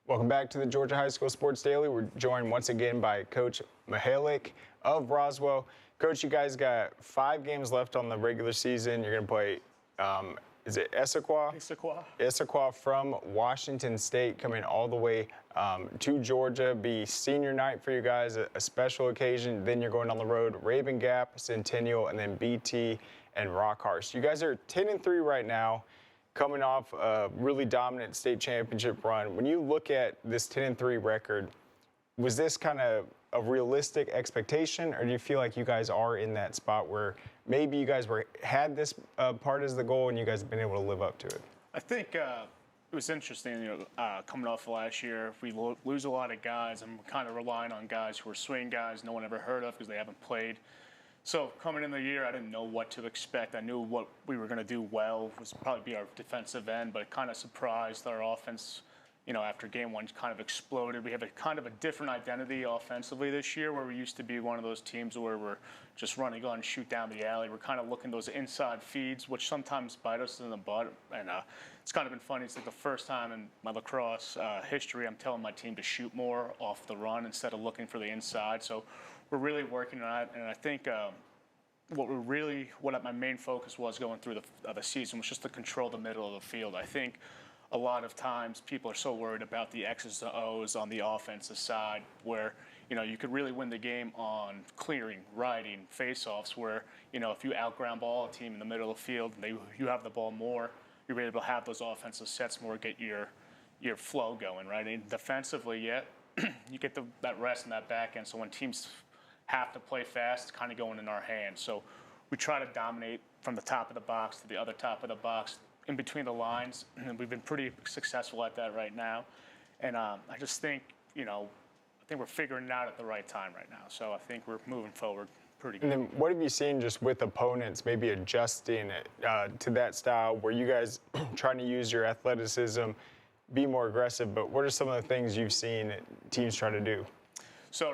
Welcome back to the Georgia High School Sports Daily. We're joined once again by Coach Michalec of Roswell. Coach, you guys got 5 games left on the regular season. You're going to play, is it Issaquah? Issaquah from Washington State, coming all the way to Georgia. Be senior night for you guys, a special occasion. Then you're going on the road, Raven Gap, Centennial, and then BT and Rockhurst. You guys are 10-3 right now, coming off a really dominant state championship run. When you look at this 10-3 record, was this kind of a realistic expectation, or do you feel like you guys are in that spot where maybe you guys had this part as the goal and you guys have been able to live up to it? I think it was interesting, coming off of last year, if we lose a lot of guys, I'm kind of relying on guys who are swing guys no one ever heard of because they haven't played. So coming in the year, I didn't know what to expect. I knew what we were going to do well was probably be our defensive end, but it kind of surprised our offense. After game one kind of exploded. We have a kind of a different identity offensively this year, where we used to be one of those teams where we're just running on, shoot down the alley. We're kind of looking those inside feeds, which sometimes bite us in the butt. And it's kind of been funny. It's like the first time in my lacrosse history I'm telling my team to shoot more off the run instead of looking for the inside. So we're really working on that. And I think what my main focus was going through the season was just to control the middle of the field. I think a lot of times people are so worried about the X's and O's on the offensive side where, you could really win the game on clearing, riding, face-offs where, if you out-ground ball a team in the middle of the field and you have the ball more, you're able to have those offensive sets more, get your flow going, right? And defensively, you get that rest in that back end. So when teams have to play fast, it's kind of going in our hands. So we try to dominate from the top of the box to the other top of the box, in between the lines, and we've been pretty successful at that right now. And I just think, I think we're figuring it out at the right time right now. So I think we're moving forward pretty good. And then what have you seen just with opponents maybe adjusting it to that style where you guys trying to use your athleticism, be more aggressive, but what are some of the things you've seen teams try to do? So,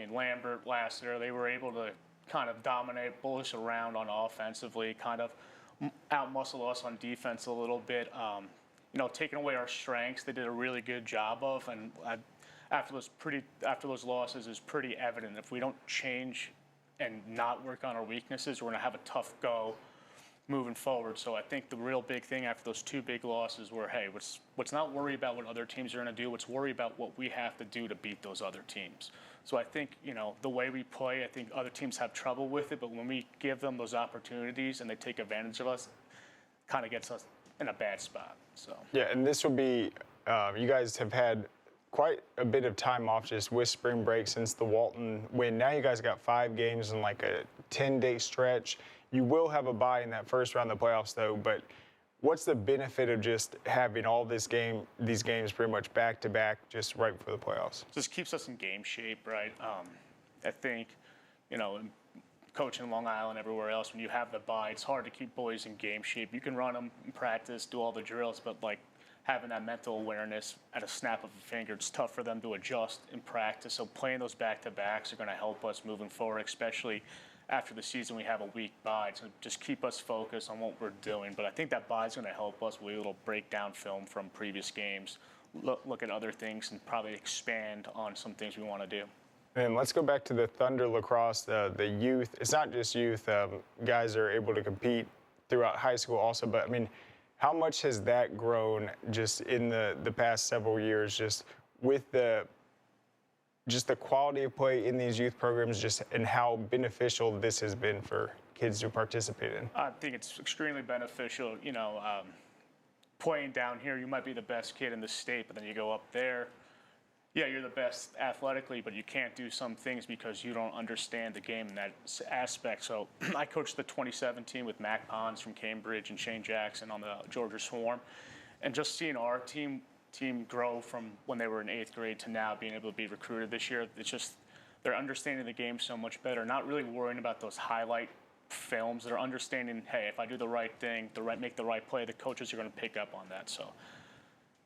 Lambert, Lassiter, they were able to kind of dominate, bullish around on offensively, kind of out-muscle us on defense a little bit. Taking away our strengths, they did a really good job of. And after those losses, it's pretty evident if we don't change and not work on our weaknesses, we're going to have a tough go moving forward. So I think the real big thing after those two big losses were, hey, let's not worry about what other teams are going to do. Let's worry about what we have to do to beat those other teams. So I think, the way we play, I think other teams have trouble with it, but when we give them those opportunities and they take advantage of us, kind of gets us in a bad spot. So yeah, and this will be, you guys have had quite a bit of time off just with spring break since the Walton win. Now you guys got 5 games in like a 10-day stretch. You will have a bye in that first round of the playoffs, though, but what's the benefit of just having all these games pretty much back-to-back just right before the playoffs? Just keeps us in game shape, right? I think, coaching Long Island, everywhere else, when you have the bye, it's hard to keep boys in game shape. You can run them in practice, do all the drills, but having that mental awareness at a snap of a finger, it's tough for them to adjust in practice. So playing those back-to-backs are going to help us moving forward, especially after the season we have a week bye to just keep us focused on what we're doing. But I think that bye is going to help us. We'll be able to break down film from previous games, look at other things, and probably expand on some things we want to do. And let's go back to the Thunder lacrosse, the youth. It's not just youth. Guys are able to compete throughout high school also. But, how much has that grown just in the past several years, just with the quality of play in these youth programs, and how beneficial this has been for kids to participate in? I think it's extremely beneficial. Playing down here, you might be the best kid in the state, but then you go up there, you're the best athletically, but you can't do some things because you don't understand the game in that aspect. So I coached the 2017 with Mac Pons from Cambridge and Shane Jackson on the Georgia Swarm, and just seeing our team grow from when they were in 8th grade to now being able to be recruited this year. It's just they're understanding the game so much better, not really worrying about those highlight films. They're understanding, hey, if I do the right thing, make the right play, the coaches are going to pick up on that. So.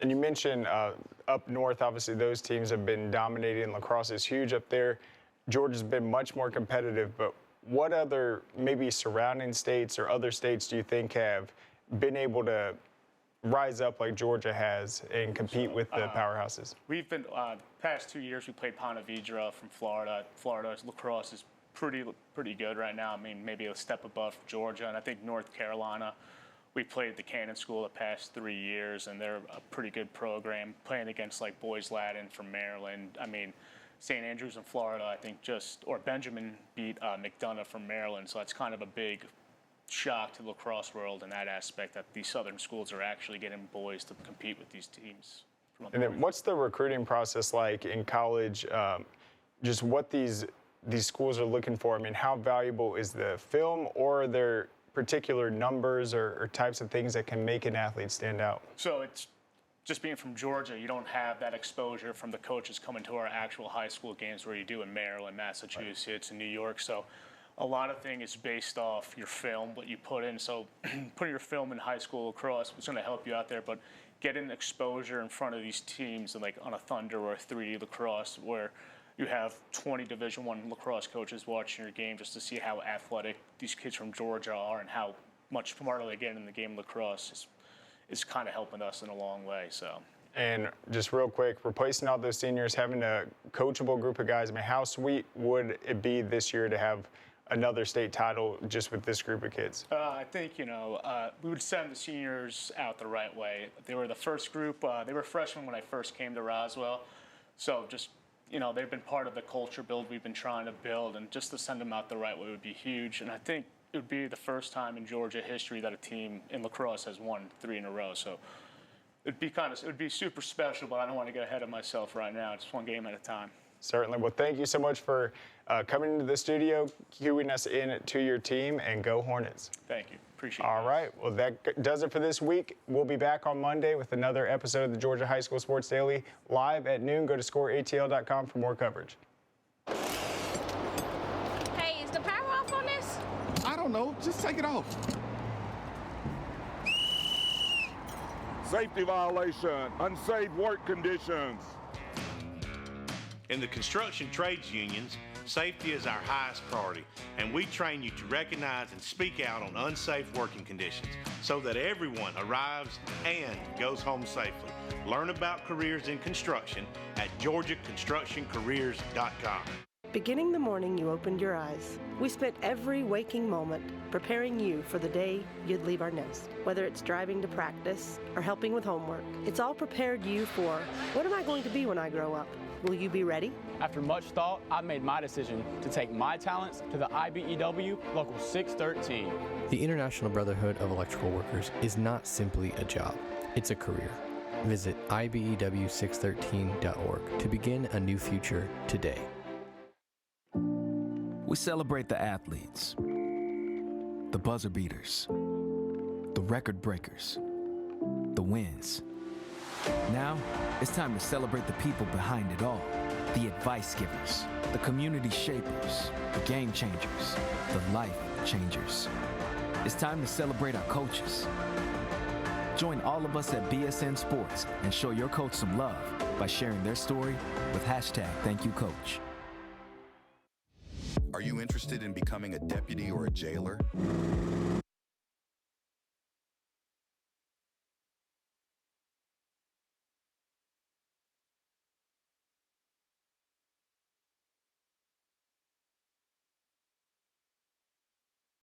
And you mentioned up north, obviously those teams have been dominating. Lacrosse is huge up there. Georgia's been much more competitive, but what other maybe surrounding states or other states do you think have been able to rise up like Georgia has and compete with the powerhouses? We've been, past 2 years, we played Ponte Vedra from Florida. Florida's lacrosse is pretty good right now. Maybe a step above Georgia. And I think North Carolina, we played the Cannon School the past 3 years, and they're a pretty good program, playing against Boys Latin from Maryland. St. Andrews in Florida, I think or Benjamin beat McDonough from Maryland. So that's kind of a big shock to the lacrosse world in that aspect, that these southern schools are actually getting boys to compete with these teams. And then what's the recruiting process like in college? Just what these schools are looking for? How valuable is the film, or are there particular numbers or types of things that can make an athlete stand out? So it's just being from Georgia, you don't have that exposure from the coaches coming to our actual high school games where you do in Maryland, Massachusetts, and New York. So a lot of things is based off your film, what you put in. So putting your film in high school lacrosse was going to help you out there, but getting exposure in front of these teams, like on a Thunder or a 3D lacrosse, where you have 20 Division I lacrosse coaches watching your game just to see how athletic these kids from Georgia are and how much smarter they get in the game of lacrosse is kind of helping us in a long way. So. And just real quick, replacing all those seniors, having a coachable group of guys, I mean, how sweet would it be this year to have another state title just with this group of kids? I think, we would send the seniors out the right way. They were the first group. They were freshmen when I first came to Roswell. So just, they've been part of the culture build we've been trying to build, and just to send them out the right way would be huge. And I think it would be the first time in Georgia history that a team in lacrosse has won 3 in a row. So it would be super special, but I don't want to get ahead of myself right now. It's one game at a time. Certainly. Well, thank you so much for coming into the studio, cueing us in to your team, and go Hornets. Thank you. Appreciate it. All right. Well, that does it for this week. We'll be back on Monday with another episode of the Georgia High School Sports Daily live at noon. Go to scoreatl.com for more coverage. Hey, is the power off on this? I don't know. Just take it off. Safety violation, unsafe work conditions. In the construction trades unions, safety is our highest priority, and we train you to recognize and speak out on unsafe working conditions so that everyone arrives and goes home safely. Learn about careers in construction at georgiaconstructioncareers.com. Beginning the morning you opened your eyes, we spent every waking moment preparing you for the day you'd leave our nest. Whether it's driving to practice or helping with homework, it's all prepared you for, what am I going to be when I grow up? Will you be ready? After much thought, I made my decision to take my talents to the IBEW Local 613. The International Brotherhood of Electrical Workers is not simply a job, it's a career. Visit IBEW613.org to begin a new future today. We celebrate the athletes, the buzzer beaters, the record breakers, the wins. Now, it's time to celebrate the people behind it all. The advice givers, the community shapers, the game changers, the life changers. It's time to celebrate our coaches. Join all of us at BSN Sports and show your coach some love by sharing their story with #ThankYouCoach. Are you interested in becoming a deputy or a jailer?